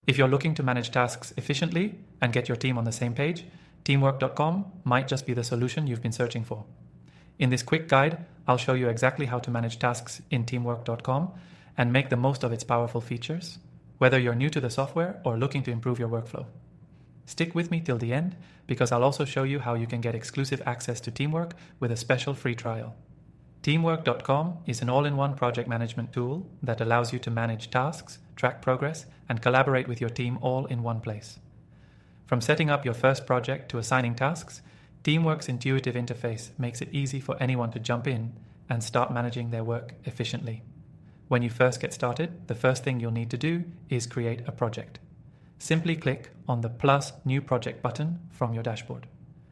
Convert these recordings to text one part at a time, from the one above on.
If you're looking to manage tasks efficiently and get your team on the same page, Teamwork.com might just be the solution you've been searching for. In this quick guide, I'll show you exactly how to manage tasks in Teamwork.com and make the most of its powerful features, whether you're new to the software or looking to improve your workflow. Stick with me till the end, because I'll also show you how you can get exclusive access to Teamwork with a special free trial. Teamwork.com is an all-in-one project management tool that allows you to manage tasks, track progress, and collaborate with your team all in one place. From setting up your first project to assigning tasks, Teamwork's intuitive interface makes it easy for anyone to jump in and start managing their work efficiently. When you first get started, the first thing you'll need to do is create a project. Simply click on the plus New Project button from your dashboard.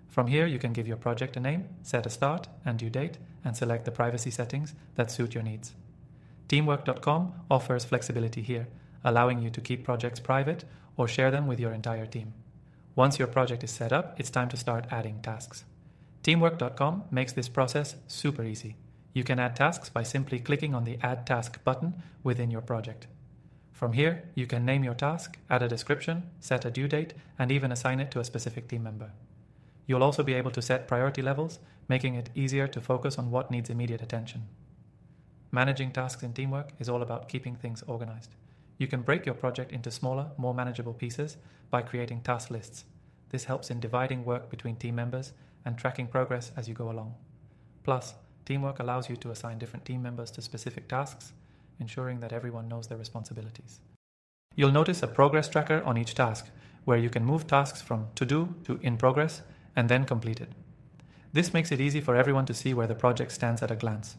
From here, you can give your project a name, set a start and due date, and select the privacy settings that suit your needs. Teamwork.com offers flexibility here, allowing you to keep projects private or share them with your entire team. Once your project is set up, it's time to start adding tasks. Teamwork.com makes this process super easy. You can add tasks by simply clicking on the Add Task button within your project. From here, you can name your task, add a description, set a due date, and even assign it to a specific team member. You'll also be able to set priority levels, making it easier to focus on what needs immediate attention. Managing tasks in Teamwork is all about keeping things organized. You can break your project into smaller, more manageable pieces by creating task lists. This helps in dividing work between team members and tracking progress as you go along. Plus, Teamwork allows you to assign different team members to specific tasks, ensuring that everyone knows their responsibilities. You'll notice a progress tracker on each task, where you can move tasks from to do to in progress and then completed. This makes it easy for everyone to see where the project stands at a glance.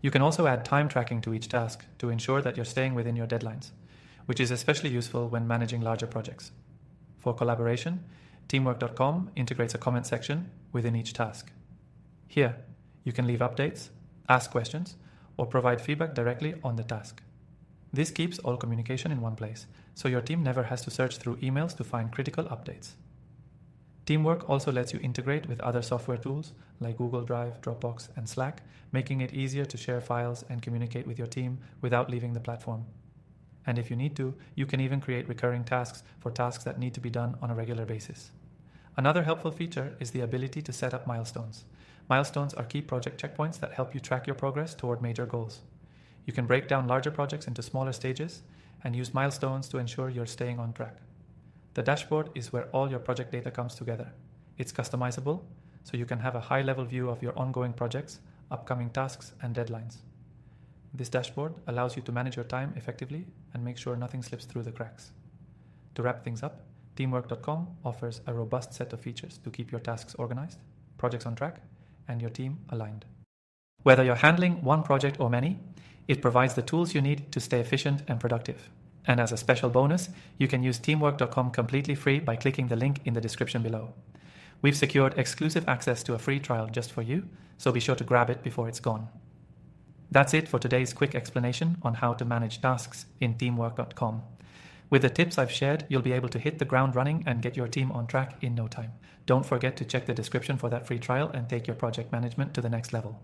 You can also add time tracking to each task to ensure that you're staying within your deadlines, which is especially useful when managing larger projects. For collaboration, Teamwork.com integrates a comment section within each task. Here, you can leave updates, ask questions, or provide feedback directly on the task. This keeps all communication in one place, so your team never has to search through emails to find critical updates. Teamwork also lets you integrate with other software tools like Google Drive, Dropbox, and Slack, making it easier to share files and communicate with your team without leaving the platform. And if you need to, you can even create recurring tasks for tasks that need to be done on a regular basis. Another helpful feature is the ability to set up milestones. Milestones are key project checkpoints that help you track your progress toward major goals. You can break down larger projects into smaller stages and use milestones to ensure you're staying on track. The dashboard is where all your project data comes together. It's customizable, so you can have a high-level view of your ongoing projects, upcoming tasks, and deadlines. This dashboard allows you to manage your time effectively and make sure nothing slips through the cracks. To wrap things up, Teamwork.com offers a robust set of features to keep your tasks organized, projects on track, and your team aligned. Whether you're handling one project or many, it provides the tools you need to stay efficient and productive. And as a special bonus, you can use Teamwork.com completely free by clicking the link in the description below. We've secured exclusive access to a free trial just for you, so be sure to grab it before it's gone. That's it for today's quick explanation on how to manage tasks in Teamwork.com. With the tips I've shared, you'll be able to hit the ground running and get your team on track in no time. Don't forget to check the description for that free trial and take your project management to the next level.